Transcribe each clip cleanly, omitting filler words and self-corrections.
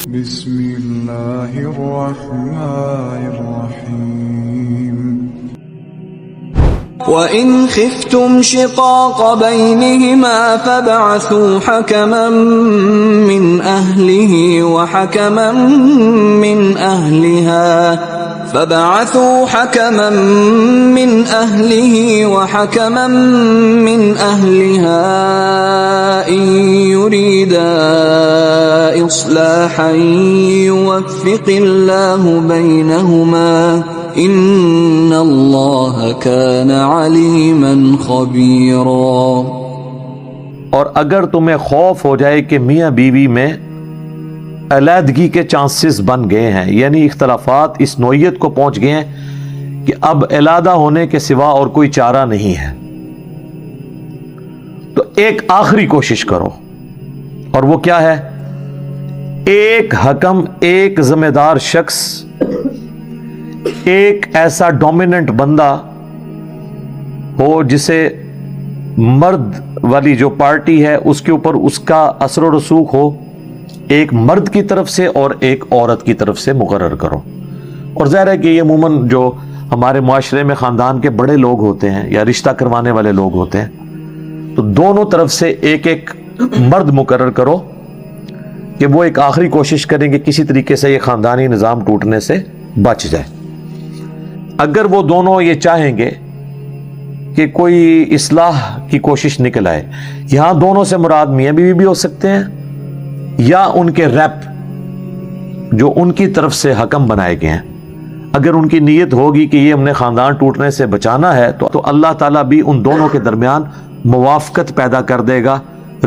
بسم اللہ الرحمن الرحیم وَإِنْ خِفْتُمْ شِقَاقَ بَيْنِهِمَا فَابْعَثُوا حَكَمًا مِّنْ أَهْلِهِ وَحَكَمًا مِّنْ أَهْلِهَا إِن يُرِيدَا إِصْلَاحًا يُوَفِّقِ اللَّهُ بَيْنَهُمَا ان اللہ کان علیما خبیرا۔ اور اگر تمہیں خوف ہو جائے کہ میاں بیوی میں علیحدگی کے چانسز بن گئے ہیں، یعنی اختلافات اس نوعیت کو پہنچ گئے ہیں کہ اب علیحدہ ہونے کے سوا اور کوئی چارہ نہیں ہے، تو ایک آخری کوشش کرو، اور وہ کیا ہے؟ ایک حکم، ایک ذمہ دار شخص، ایک ایسا ڈومیننٹ بندہ ہو جسے مرد والی جو پارٹی ہے اس کے اوپر اس کا اثر و رسوخ ہو، ایک مرد کی طرف سے اور ایک عورت کی طرف سے مقرر کرو۔ اور ظاہر ہے کہ یہ عموماً جو ہمارے معاشرے میں خاندان کے بڑے لوگ ہوتے ہیں یا رشتہ کروانے والے لوگ ہوتے ہیں، تو دونوں طرف سے ایک ایک مرد مقرر کرو کہ وہ ایک آخری کوشش کریں کہ کسی طریقے سے یہ خاندانی نظام ٹوٹنے سے بچ جائے۔ اگر وہ دونوں یہ چاہیں گے کہ کوئی اصلاح کی کوشش نکل آئے، یہاں دونوں سے مراد میاں بیوی بھی ہو سکتے ہیں یا ان کے ریپ جو ان کی طرف سے حکم بنائے گئے ہیں، اگر ان کی نیت ہوگی کہ یہ ہم نے خاندان ٹوٹنے سے بچانا ہے تو اللہ تعالیٰ بھی ان دونوں کے درمیان موافقت پیدا کر دے گا،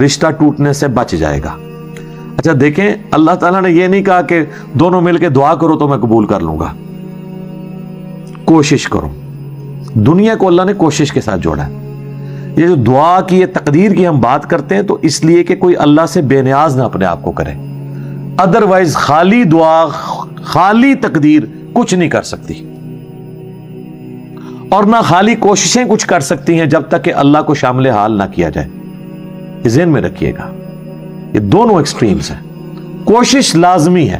رشتہ ٹوٹنے سے بچ جائے گا۔ اچھا دیکھیں، اللہ تعالیٰ نے یہ نہیں کہا کہ دونوں مل کے دعا کرو تو میں قبول کر لوں گا، کوشش کرو۔ دنیا کو اللہ نے کوشش کے ساتھ جوڑا ہے۔ یہ جو دعا کی، یہ تقدیر کی ہم بات کرتے ہیں تو اس لیے کہ کوئی اللہ سے بے نیاز نہ اپنے آپ کو کرے، ادروائز خالی دعا، خالی تقدیر کچھ نہیں کر سکتی، اور نہ خالی کوششیں کچھ کر سکتی ہیں جب تک کہ اللہ کو شامل حال نہ کیا جائے۔ یہ ذہن میں رکھیے گا، یہ دونوں ایکسٹریمز ہیں۔ کوشش لازمی ہے،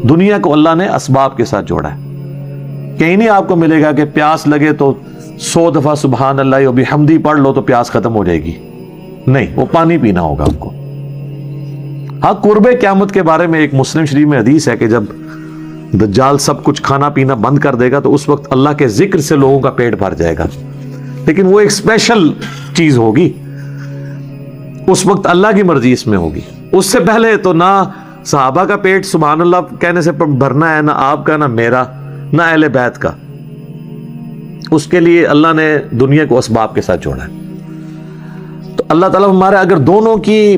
دنیا کو اللہ نے اسباب کے ساتھ جوڑا ہے۔ کہیں نہیں آپ کو ملے گا کہ پیاس لگے تو 100 دفعہ سبحان اللہ و بحمدہ پڑھ لو تو پیاس ختم ہو جائے گی، نہیں، وہ پانی پینا ہوگا آپ کو۔ ہاں، قرب قیامت کے بارے میں ایک مسلم شریف میں حدیث ہے کہ جب دجال سب کچھ کھانا پینا بند کر دے گا تو اس وقت اللہ کے ذکر سے لوگوں کا پیٹ بھر جائے گا، لیکن وہ ایک اسپیشل چیز ہوگی، اس وقت اللہ کی مرضی اس میں ہوگی۔ اس سے پہلے تو نہ صحابہ کا پیٹ سبحان اللہ کہنے سے بھرنا ہے، نہ آپ کا، نہ میرا، نہ اہل بیت کا۔ اس کے لیے اللہ نے دنیا کو اسباب کے ساتھ جوڑا ہے۔ تو اللہ تعالیٰ ہمارے اگر دونوں کی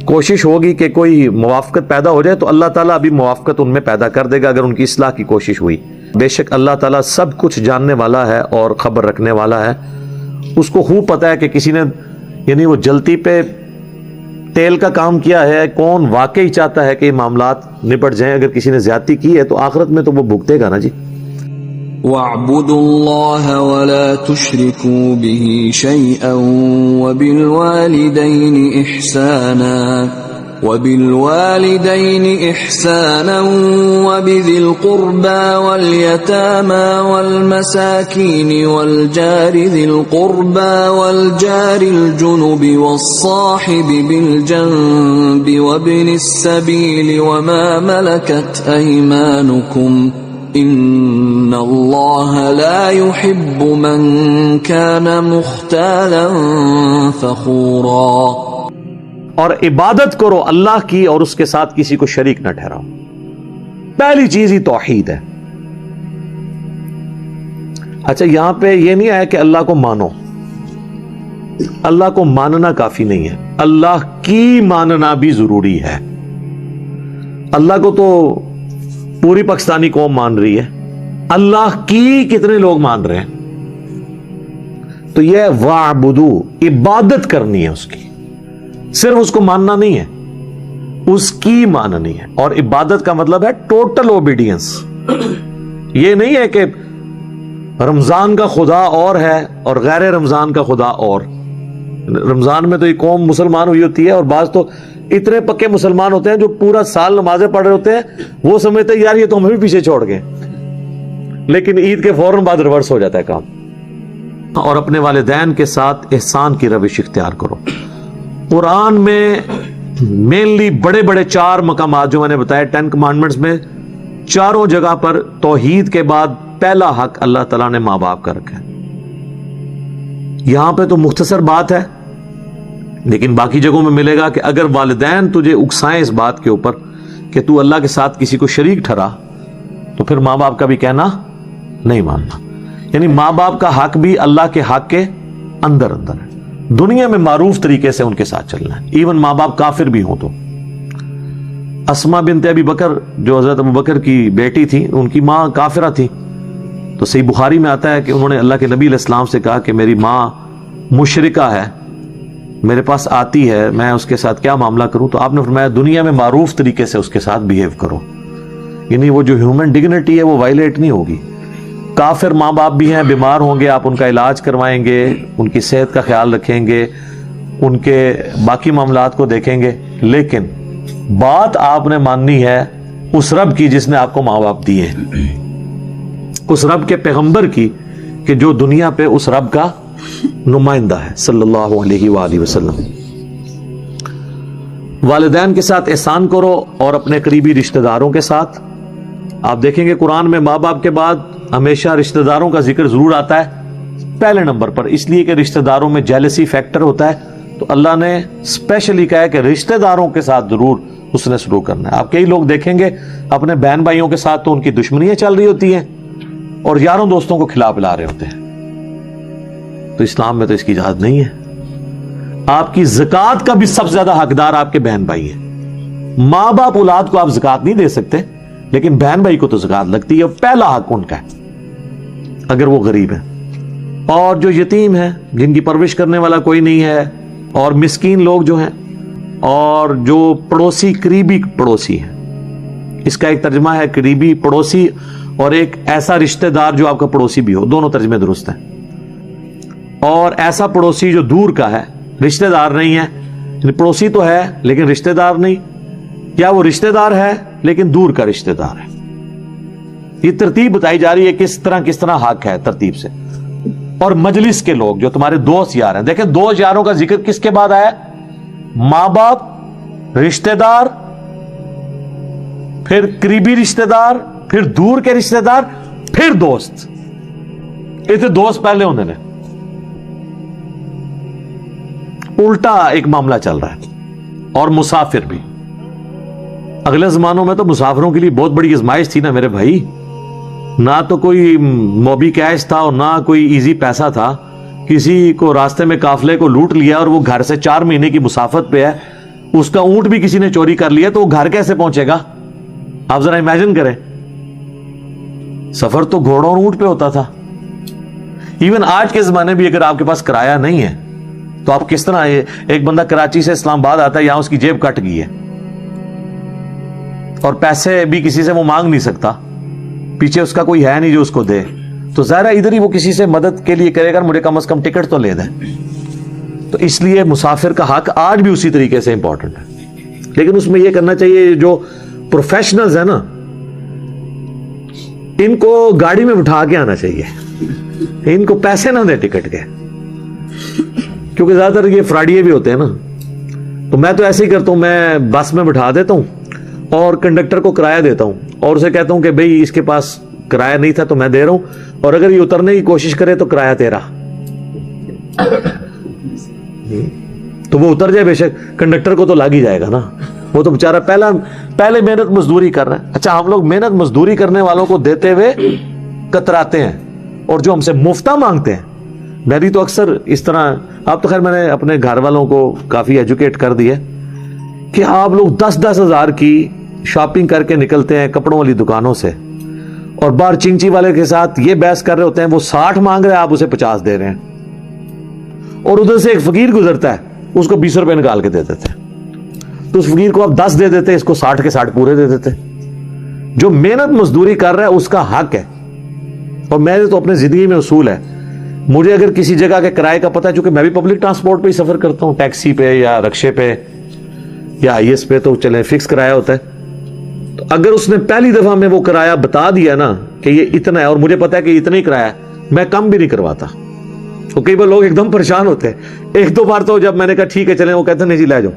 کوشش ہوگی کہ کوئی موافقت پیدا ہو جائے تو اللہ تعالیٰ ابھی موافقت ان میں پیدا کر دے گا اگر ان کی اصلاح کی کوشش ہوئی۔ بے شک اللہ تعالیٰ سب کچھ جاننے والا ہے اور خبر رکھنے والا ہے، اس کو خوب پتہ ہے کہ کسی نے یعنی وہ جلتی پہ تیل کا کام کیا ہے، کون واقعی چاہتا ہے کہ یہ معاملات نپٹ جائیں۔ اگر کسی نے زیادتی کی ہے تو آخرت میں تو وہ بھگتے گا نا جی۔ وَاعْبُدُوا اللَّهَ وَلَا تُشْرِكُوا بِهِ شَيْئًا وَبِالْوَالِدَيْنِ إِحْسَانًا وَبِذِي الْقُرْبَى وَالْيَتَامَى وَالْمَسَاكِينِ وَالْجَارِ ذِي الْقُرْبَى وَالْجَارِ الْجُنُبِ وَالصَّاحِبِ بِالْجَنبِ وَابْنِ السَّبِيلِ وَمَا مَلَكَتْ أَيْمَانُكُمْ ان اللہ لا يحب من كان مختالا فخورا۔ اور عبادت کرو اللہ کی اور اس کے ساتھ کسی کو شریک نہ ٹھہراؤ۔ پہلی چیز ہی توحید ہے۔ اچھا، یہاں پہ یہ نہیں آیا کہ اللہ کو مانو، اللہ کو ماننا کافی نہیں ہے، اللہ کی ماننا بھی ضروری ہے۔ اللہ کو تو پوری پاکستانی قوم مان رہی ہے، اللہ کی کتنے لوگ مان رہے ہیں؟ تو یہ وَاعْبُدُوا، عبادت کرنی ہے اس کی، صرف اس کو ماننا نہیں ہے، اس کی ماننی ہے۔ اور عبادت کا مطلب ہے ٹوٹل اوبیڈینس۔ یہ نہیں ہے کہ رمضان کا خدا اور ہے اور غیر رمضان کا خدا اور۔ رمضان میں تو یہ قوم مسلمان ہوئی ہوتی ہے اور بعض تو اتنے پکے مسلمان ہوتے ہیں جو پورا سال نمازیں پڑھ رہے ہوتے ہیں, وہ سمجھتے ہیں یار یہ تو ہمیں بھی پیچھے چھوڑ گئے, لیکن عید کے فوراً بعد ریورس ہو جاتا ہے کام. اور اپنے والدین کے ساتھ احسان کی روش اختیار کرو. قرآن میں مینلی بڑے بڑے 4 مقامات جو میں نے بتایا 10 کمانڈمنٹس میں, چاروں جگہ پر توحید کے بعد پہلا حق اللہ تعالیٰ نے ماں باپ کا رکھا ہے. یہاں پہ تو مختصر بات ہے, لیکن باقی جگہوں میں ملے گا کہ اگر والدین تجھے اکسائیں اس بات کے اوپر کہ تو اللہ کے ساتھ کسی کو شریک ٹھہرا, تو پھر ماں باپ کا بھی کہنا نہیں ماننا. یعنی ماں باپ کا حق بھی اللہ کے حق کے اندر اندر ہے. دنیا میں معروف طریقے سے ان کے ساتھ چلنا ہے, ایون ماں باپ کافر بھی ہوں تو. اسما بنت ابی بکر جو حضرت ابو بکر کی بیٹی تھی, ان کی ماں کافرہ تھی, تو صحیح بخاری میں آتا ہے کہ انہوں نے اللہ کے نبی علیہ السلام سے کہا کہ میری ماں مشرکہ ہے, میرے پاس آتی ہے, میں اس کے ساتھ کیا معاملہ کروں؟ تو آپ نے فرمایا دنیا میں معروف طریقے سے اس کے ساتھ بیہیو کرو, یعنی وہ جو ہیومن ڈگنیٹی ہے وہ وائلیٹ نہیں ہوگی. کافر ماں باپ بھی ہیں, بیمار ہوں گے, آپ ان کا علاج کروائیں گے, ان کی صحت کا خیال رکھیں گے, ان کے باقی معاملات کو دیکھیں گے, لیکن بات آپ نے ماننی ہے اس رب کی جس نے آپ کو ماں باپ دیے, اس رب کے پیغمبر کی کہ جو دنیا پہ اس رب کا نمائندہ ہے صلی اللہ علیہ وآلہ وسلم. والدین کے ساتھ احسان کرو اور اپنے قریبی رشتہ داروں کے ساتھ. آپ دیکھیں گے قرآن میں ماں باپ کے بعد ہمیشہ رشتہ داروں کا ذکر ضرور آتا ہے پہلے نمبر پر, اس لیے کہ رشتہ داروں میں جیلسی فیکٹر ہوتا ہے, تو اللہ نے اسپیشلی کہا ہے کہ رشتہ داروں کے ساتھ ضرور اس نے سلوک کرنا ہے. آپ کئی لوگ دیکھیں گے اپنے بہن بھائیوں کے ساتھ تو ان کی دشمنیاں چل رہی ہوتی ہیں اور یاروں دوستوں کو کھلا پلا رہے ہوتے ہیں, تو اسلام میں تو اس کی اجازت نہیں ہے. آپ کی زکوٰۃ کا بھی سب سے زیادہ حقدار آپ کے بہن بھائی ہیں. ماں باپ اولاد کو آپ زکوٰۃ نہیں دے سکتے, لیکن بہن بھائی کو تو زکوٰۃ لگتی ہے, پہلا حق ان کا ہے اگر وہ غریب ہے. اور جو یتیم ہیں, جن کی پرورش کرنے والا کوئی نہیں ہے, اور مسکین لوگ جو ہیں, اور جو پڑوسی قریبی پڑوسی ہیں, اس کا ایک ترجمہ ہے قریبی پڑوسی اور ایک ایسا رشتہ دار جو آپ کا پڑوسی بھی ہو, دونوں ترجمے درست ہیں. اور ایسا پڑوسی جو دور کا ہے, رشتہ دار نہیں ہے, پڑوسی تو ہے لیکن رشتہ دار نہیں, یا وہ رشتہ دار ہے لیکن دور کا رشتہ دار ہے. یہ ترتیب بتائی جا رہی ہے کس طرح حق ہے ترتیب سے. اور مجلس کے لوگ جو تمہارے دوست یار ہیں, دیکھیں دوست یاروں کا ذکر کس کے بعد آیا؟ ماں باپ, رشتہ دار, پھر قریبی رشتہ دار, پھر دور کے رشتہ دار, پھر دوست. اتنے دوست پہلے ہونے نے, الٹا ایک معاملہ چل رہا ہے. اور مسافر بھی. اگلے زمانوں میں تو مسافروں کے لیے بہت بڑی آزمائش تھی نا میرے بھائی, نہ تو کوئی موبی کیش تھا اور نہ کوئی ایزی پیسہ تھا. کسی کو راستے میں قافلے کو لوٹ لیا اور وہ گھر سے 4 مہینے کی مسافت پہ ہے, اس کا اونٹ بھی کسی نے چوری کر لیا, تو وہ گھر کیسے پہنچے گا؟ آپ ذرا امیجن کریں. سفر تو گھوڑوں اور اونٹ پہ ہوتا تھا. ایون آج کے زمانے بھی اگر آپ کے پاس کرایہ نہیں ہے تو آپ کس طرح, ایک بندہ کراچی سے اسلام آباد آتا ہے, یہاں اس کی جیب کٹ گئی ہے اور پیسے بھی کسی سے وہ مانگ نہیں سکتا, پیچھے اس کا کوئی ہے نہیں جو اس کو دے, تو ظاہر ادھر ہی وہ کسی سے مدد کے لیے کرے گا, مجھے کم از کم ٹکٹ تو لے دیں. تو اس لیے مسافر کا حق آج بھی اسی طریقے سے امپورٹنٹ ہے. لیکن اس میں یہ کرنا چاہیے جو پروفیشنلز ہیں نا, ان کو گاڑی میں بٹھا کے آنا چاہیے, ان کو پیسے نہ دیں ٹکٹ کے, کیونکہ زیادہ تر یہ فراڈیے بھی ہوتے ہیں نا. تو میں تو ایسے ہی کرتا ہوں, میں بس میں بٹھا دیتا ہوں اور کنڈکٹر کو کرایہ دیتا ہوں اور اسے کہتا ہوں کہ بھئی اس کے پاس کرایہ نہیں تھا تو میں دے رہا ہوں, اور اگر یہ اترنے کی کوشش کرے تو کرایہ تیرا, تو وہ اتر جائے, بے شک کنڈکٹر کو تو لگ ہی جائے گا نا, وہ تو بیچارہ پہلے محنت مزدوری کر رہا ہے. اچھا, ہم لوگ محنت مزدوری کرنے والوں کو دیتے ہوئے کتراتے ہیں, اور جو ہم سے مفتہ مانگتے ہیں. میری تو اکثر اس طرح, آپ تو خیر میں نے اپنے گھر والوں کو کافی ایجوکیٹ کر دیا کہ آپ لوگ 10-10 ہزار کی شاپنگ کر کے نکلتے ہیں کپڑوں والی دکانوں سے, اور باہر چنچی والے کے ساتھ یہ بحث کر رہے ہوتے ہیں, وہ 60 مانگ رہے ہیں, آپ اسے 50 دے رہے ہیں, اور ادھر سے ایک فقیر گزرتا ہے, اس کو 20 روپے نکال کے دے دیتے ہیں, تو اس فقیر کو آپ 10 دے دیتے, اس کو 60 کے 60 پورے دے دیتے. جو محنت مزدوری کر رہا ہے اس کا حق ہے. اور میرے تو اپنے زندگی میں اصول ہے, مجھے اگر کسی جگہ کے کرائے کا پتہ ہے, چونکہ میں بھی پبلک ٹرانسپورٹ پہ ہی سفر کرتا ہوں, ٹیکسی پہ یا رکشے پہ یا آئی ایس پہ تو چلیں فکس کرایہ ہوتا ہے. تو اگر اس نے پہلی دفعہ میں وہ کرایہ بتا دیا نا کہ یہ اتنا ہے اور مجھے پتا ہے کہ اتنا ہی کرایہ ہے, میں کم بھی نہیں کرواتا. تو کئی بار لوگ ایک دم پریشان ہوتے ہیں. ایک دو بار تو جب میں نے کہا ٹھیک ہے چلیں, وہ کہتے ہیں نہیں جی لے جاؤ.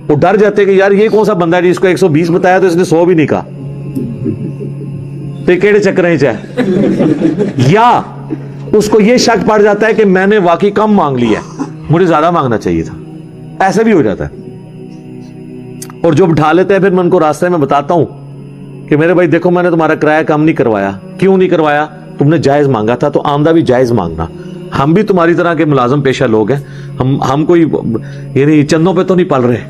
وہ ڈر جاتے کہ یار یہ کون سا بندہ ہے جس کو 120 بتایا تو اس نے 100 بھی نہیں کہا, تو کیڑے چکر ہیں چاہے. یا اس کو یہ شک پڑ جاتا ہے کہ میں نے واقعی کم مانگ لیا ہے, مجھے زیادہ مانگنا چاہیے تھا. ایسا بھی ہو جاتا ہے. اور جو بٹھا لیتے ہیں پھر میں ان کو راستے میں بتاتا ہوں کہ میرے بھائی دیکھو میں نے تمہارا کرایہ کم نہیں کروایا. کیوں نہیں کروایا؟ تم نے جائز مانگا تھا, تو آمدہ بھی جائز مانگنا. ہم بھی تمہاری طرح کے ملازم پیشہ لوگ ہیں. ہم کوئی یعنی چندوں پہ تو نہیں پل رہے,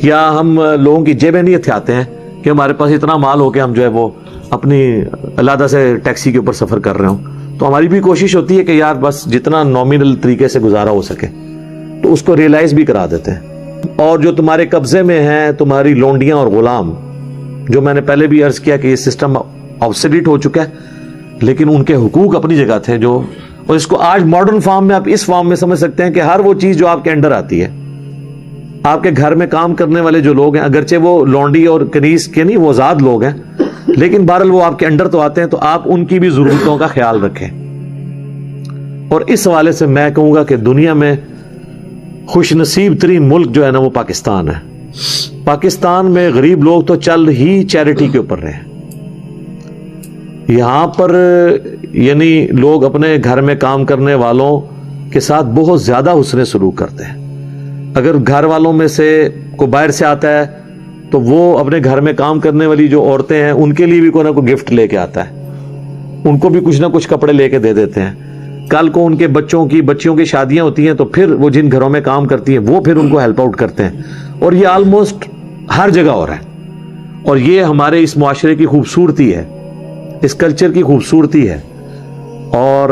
یا ہم لوگوں کی جیبیں نہیں ہتھیاتے ہیں کہ ہمارے پاس اتنا مال ہو کے ہم جو ہے وہ اپنی علیحدہ سے ٹیکسی کے اوپر سفر کر رہے ہوں. تو ہماری بھی کوشش ہوتی ہے کہ یار بس جتنا نامینل طریقے سے گزارا ہو سکے تو اس کو ریئلائز بھی کرا دیتے ہیں. اور جو تمہارے قبضے میں ہیں تمہاری لونڈیاں اور غلام, جو میں نے پہلے بھی عرض کیا کہ یہ سسٹم آبسلیٹ ہو چکا ہے, لیکن ان کے حقوق اپنی جگہ تھے. جو اور اس کو آج ماڈرن فارم میں آپ اس فارم میں سمجھ سکتے ہیں کہ ہر وہ چیز جو آپ کے انڈر آتی ہے, آپ کے گھر میں کام کرنے والے جو لوگ ہیں, اگرچہ وہ لونڈی اور کنیز کے نہیں, وہ آزاد لوگ ہیں, لیکن بہرحال وہ آپ کے انڈر تو آتے ہیں, تو آپ ان کی بھی ضرورتوں کا خیال رکھیں. اور اس حوالے سے میں کہوں گا کہ دنیا میں خوش نصیب ترین ملک جو ہے نا وہ پاکستان ہے. پاکستان میں غریب لوگ تو چل ہی چیریٹی کے اوپر رہے. یہاں پر یعنی لوگ اپنے گھر میں کام کرنے والوں کے ساتھ بہت زیادہ حسن سلوک کرتے ہیں. اگر گھر والوں میں سے کوئی باہر سے آتا ہے تو وہ اپنے گھر میں کام کرنے والی جو عورتیں ہیں ان کے لیے بھی کوئی نہ کوئی گفٹ لے کے آتا ہے, ان کو بھی کچھ نہ کچھ کپڑے لے کے دے دیتے ہیں. کل کو ان کے بچیوں کی شادیاں ہوتی ہیں تو پھر وہ جن گھروں میں کام کرتی ہیں وہ پھر ان کو ہیلپ آؤٹ کرتے ہیں. اور یہ آلموسٹ ہر جگہ ہو رہا ہے. اور یہ ہمارے اس معاشرے کی خوبصورتی ہے, اس کلچر کی خوبصورتی ہے, اور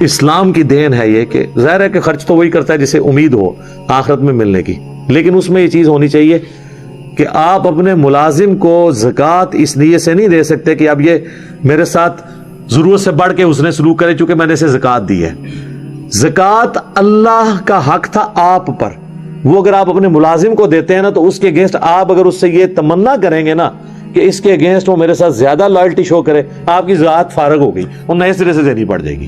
اسلام کی دین ہے یہ کہ ظاہر ہے کہ خرچ تو وہی کرتا ہے جسے امید ہو آخرت میں ملنے کی, لیکن اس میں یہ چیز ہونی چاہیے کہ آپ اپنے ملازم کو زکوٰۃ اس لیے سے نہیں دے سکتے کہ اب یہ میرے ساتھ ضرورت سے بڑھ کے اس نے سلوک کرے چونکہ میں نے اسے زکوٰۃ دی ہے. زکوٰۃ اللہ کا حق تھا آپ پر, وہ اگر آپ اپنے ملازم کو دیتے ہیں نا تو اس کے اگینسٹ آپ اگر اس سے یہ تمنا کریں گے نا کہ اس کے اگینسٹ وہ میرے ساتھ زیادہ لائلٹی شو کرے, آپ کی زکوٰۃ فارغ ہو گئی اور نئے سرے سے دینی پڑ جائے گی.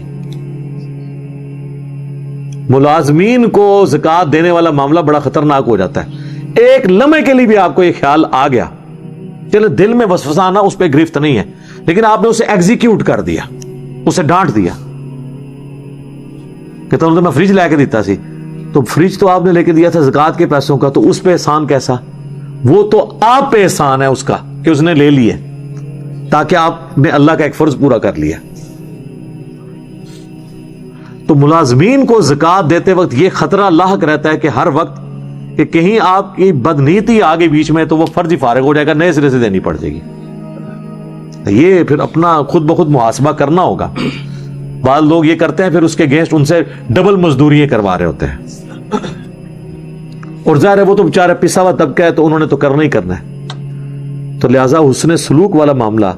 ملازمین کو زکوٰۃ دینے والا معاملہ بڑا خطرناک ہو جاتا ہے. ایک لمحے کے لیے بھی آپ کو یہ خیال آ گیا, چلے دل میں وسوسہ آنا اس پہ گرفت نہیں ہے, لیکن آپ نے اسے ایگزیکیوٹ کر دیا, اسے ڈانٹ دیا کہ تم تو میں فریج لے کے دیتا سی, تو فریج تو آپ نے لے کے دیا تھا زکوٰۃ کے پیسوں کا, تو اس پہ احسان کیسا؟ وہ تو آپ پہ احسان ہے اس کا کہ اس نے لے لیے تاکہ آپ نے اللہ کا ایک فرض پورا کر لیا. تو ملازمین کو زکوٰۃ دیتے وقت یہ خطرہ لاحق رہتا ہے کہ ہر وقت کہ کہیں آپ کی بدنیتی آگے بیچ میں تو وہ فرض ہی فارغ ہو جائے گا, نئے سرے سے دینی پڑ جائے گی. یہ پھر اپنا خود بخود محاسبہ کرنا ہوگا. بعض لوگ یہ کرتے ہیں پھر اس کے اگینسٹ ان سے ڈبل مزدوریاں کروا رہے ہوتے ہیں, اور ظاہر ہے وہ تو بیچارہ پسا ہوا طبقہ ہے تو انہوں نے تو کرنا ہی کرنا ہے. تو لہٰذا حسن سلوک والا معاملہ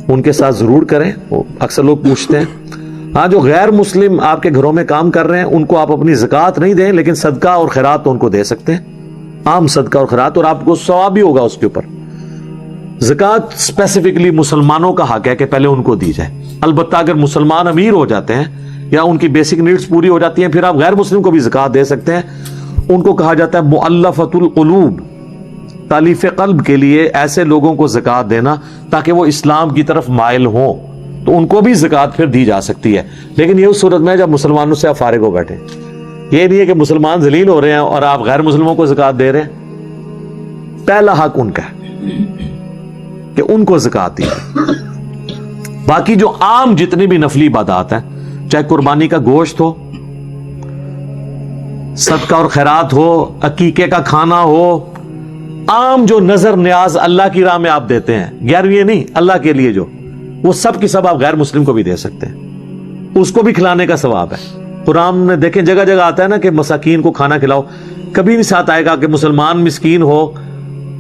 ان کے ساتھ ضرور کریں. اکثر لوگ پوچھتے ہیں, ہاں جو غیر مسلم آپ کے گھروں میں کام کر رہے ہیں ان کو آپ اپنی زکوٰۃ نہیں دیں, لیکن صدقہ اور خیرات تو ان کو دے سکتے ہیں, عام صدقہ اور خیرات, اور آپ کو ثواب بھی ہوگا اس کے اوپر. زکوٰۃ اسپیسیفکلی مسلمانوں کا حق ہے کہ پہلے ان کو دی جائے. البتہ اگر مسلمان امیر ہو جاتے ہیں یا ان کی بیسک نیڈز پوری ہو جاتی ہیں پھر آپ غیر مسلم کو بھی زکوٰۃ دے سکتے ہیں. ان کو کہا جاتا ہے مؤلفۃ القلوب, تالیف قلب کے لیے ایسے لوگوں کو زکوٰۃ دینا تاکہ وہ اسلام کی طرف مائل ہوں, تو ان کو بھی زکوٰۃ پھر دی جا سکتی ہے. لیکن یہ اس صورت میں جب مسلمانوں سے آپ فارغ ہو بیٹھے, یہ نہیں ہے کہ مسلمان ذلیل ہو رہے ہیں اور آپ غیر مسلموں کو زکوٰۃ دے رہے ہیں. پہلا حق ان کا ہے کہ ان کو زکوٰۃ دی. باقی جو عام جتنی بھی نفلی عبادات ہیں, چاہے قربانی کا گوشت ہو, صدقہ اور خیرات ہو, عقیقے کا کھانا ہو, عام جو نظر نیاز اللہ کی راہ میں آپ دیتے ہیں, 11ویں نہیں اللہ کے لیے, جو وہ سب کی سب آپ غیر مسلم کو بھی دے سکتے ہیں, اس کو بھی کھلانے کا ثواب ہے. قرآن میں دیکھیں جگہ جگہ آتا ہے نا کہ مساکین کو کھانا کھلاؤ, کبھی نہیں ساتھ آئے گا کہ مسلمان مسکین ہو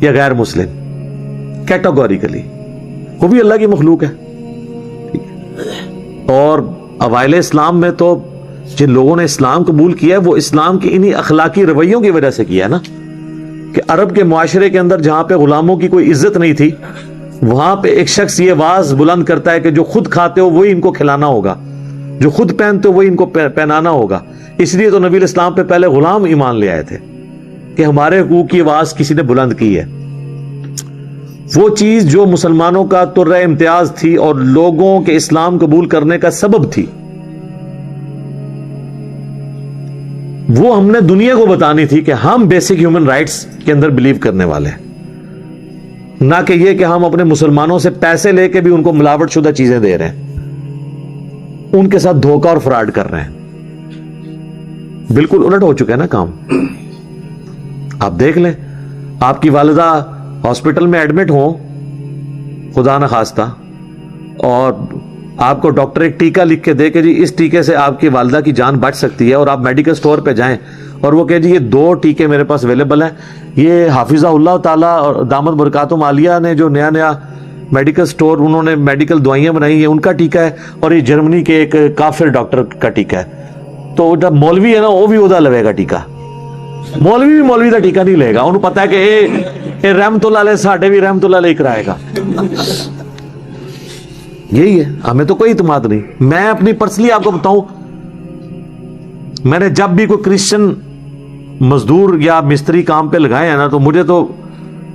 یا غیر مسلم, کیٹاگوریکلی وہ بھی اللہ کی مخلوق ہے. اور اوائل اسلام میں تو جن لوگوں نے اسلام قبول کیا ہے وہ اسلام کی انہی اخلاقی رویوں کی وجہ سے کیا ہے نا, کہ عرب کے معاشرے کے اندر جہاں پہ غلاموں کی کوئی عزت نہیں تھی، وہاں پہ ایک شخص یہ آواز بلند کرتا ہے کہ جو خود کھاتے ہو وہی ان کو کھلانا ہوگا، جو خود پہنتے ہو وہی ان کو پہنانا ہوگا. اس لیے تو نبی علیہ السلام پہ پہلے غلام ایمان لے آئے تھے کہ ہمارے حقوق کی آواز کسی نے بلند کی ہے. وہ چیز جو مسلمانوں کا ترہ امتیاز تھی اور لوگوں کے اسلام قبول کرنے کا سبب تھی، وہ ہم نے دنیا کو بتانی تھی کہ ہم بیسک ہیومن رائٹس کے اندر بلیو کرنے والے ہیں، نہ کہ یہ کہ ہم اپنے مسلمانوں سے پیسے لے کے بھی ان کو ملاوٹ شدہ چیزیں دے رہے ہیں، ان کے ساتھ دھوکہ اور فراڈ کر رہے ہیں. بالکل الٹ ہو چکا ہے نا کام. آپ دیکھ لیں، آپ کی والدہ ہاسپٹل میں ایڈمٹ ہوں خدا نہ خواستہ، اور آپ کو ڈاکٹر ایک ٹیکہ لکھ کے دے کہ جی اس ٹیکے سے آپ کی والدہ کی جان بچ سکتی ہے، اور آپ میڈیکل سٹور پہ جائیں اور وہ کہ جی یہ 2 ٹیکے میرے پاس اویلیبل ہیں، یہ حافظہ اللہ تعالیٰ اور دامت برکاتہم عالیہ نے جو نیا میڈیکل سٹور انہوں نے میڈیکل دوائیاں بنائی ہیں ان کا ٹیکہ ہے، اور یہ جرمنی کے ایک کافر ڈاکٹر کا ٹیکہ ہے. تو جب مولوی ہے نا وہ بھی ادا لگے گا ٹیکہ، مولوی بھی مولوی کا ٹیکہ نہیں لے گا، انہوں پتا ہے کہ اے رحمت اللہ علیہ ساڈے بھی رحمت اللہ علیہ کرائے گا. یہی ہے، ہمیں تو کوئی اعتماد نہیں. میں اپنی پرسنلی آپ کو بتاؤں، میں نے جب بھی کوئی کرسچن مزدور یا مستری کام پہ لگائے ہیں نا تو مجھے تو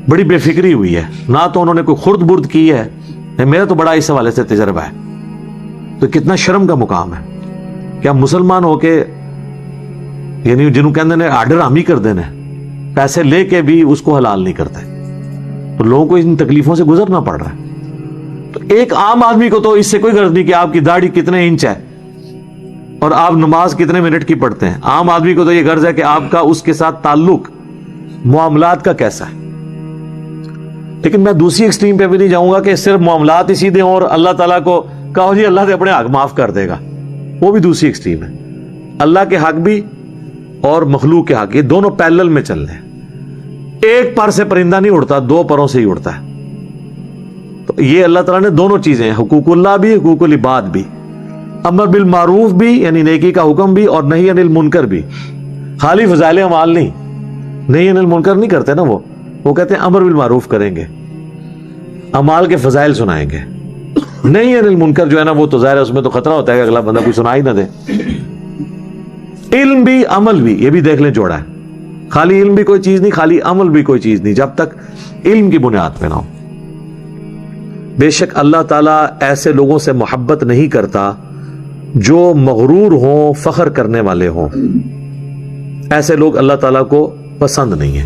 بڑی بے فکری ہوئی ہے، نہ تو انہوں نے کوئی خرد برد کی ہے. میرا تو بڑا اس حوالے سے تجربہ ہے. تو کتنا شرم کا مقام ہے کہ ہم مسلمان ہو کے، یعنی جنہوں کہتے ہیں آرڈر ہم ہی کر دینے، پیسے لے کے بھی اس کو حلال نہیں کرتے. تو لوگوں کو ان تکلیفوں سے گزرنا پڑ رہا ہے. تو ایک عام آدمی کو تو اس سے کوئی غرض نہیں کہ آپ کی داڑھی کتنے انچ ہے اور آپ نماز کتنے منٹ کی پڑھتے ہیں. عام آدمی کو تو یہ غرض ہے کہ آپ کا اس کے ساتھ تعلق معاملات کا کیسا ہے. لیکن میں دوسری ایکسٹریم پہ بھی نہیں جاؤں گا کہ صرف معاملات ہی سیدھے ہوں اور اللہ تعالیٰ کو کہو جی اللہ سے اپنے حق معاف کر دے گا. وہ بھی دوسری ایکسٹریم ہے. اللہ کے حق بھی اور مخلوق کے حق، یہ دونوں پیرلل میں چل رہے ہیں. ایک پر سے پرندہ نہیں اڑتا، 2 پروں سے ہی اڑتا ہے. تو یہ اللہ تعالیٰ نے دونوں چیزیں، حقوق اللہ بھی حقوق العباد بھی، امر بالمعروف بھی یعنی نیکی کا حکم بھی، اور نہی عن المنکر بھی. خالی فضائل اعمال نہیں، نہی عن المنکر نہیں کرتے نا، وہ کہتے ہیں امر بالمعروف کریں گے، اعمال کے فضائل سنائیں گے. نہی عن المنکر جو ہے نا وہ تو ظاہر ہے اس میں تو خطرہ ہوتا ہے کہ اگلا بندہ کوئی سنا ہی نہ دے. علم بھی عمل بھی، یہ بھی دیکھ لیں جوڑا ہے. خالی علم بھی کوئی چیز نہیں، خالی عمل بھی کوئی چیز نہیں جب تک علم کی بنیاد پہ نہ ہو. بے شک اللہ تعالیٰ ایسے لوگوں سے محبت نہیں کرتا جو مغرور ہوں، فخر کرنے والے ہوں. ایسے لوگ اللہ تعالیٰ کو پسند نہیں ہیں.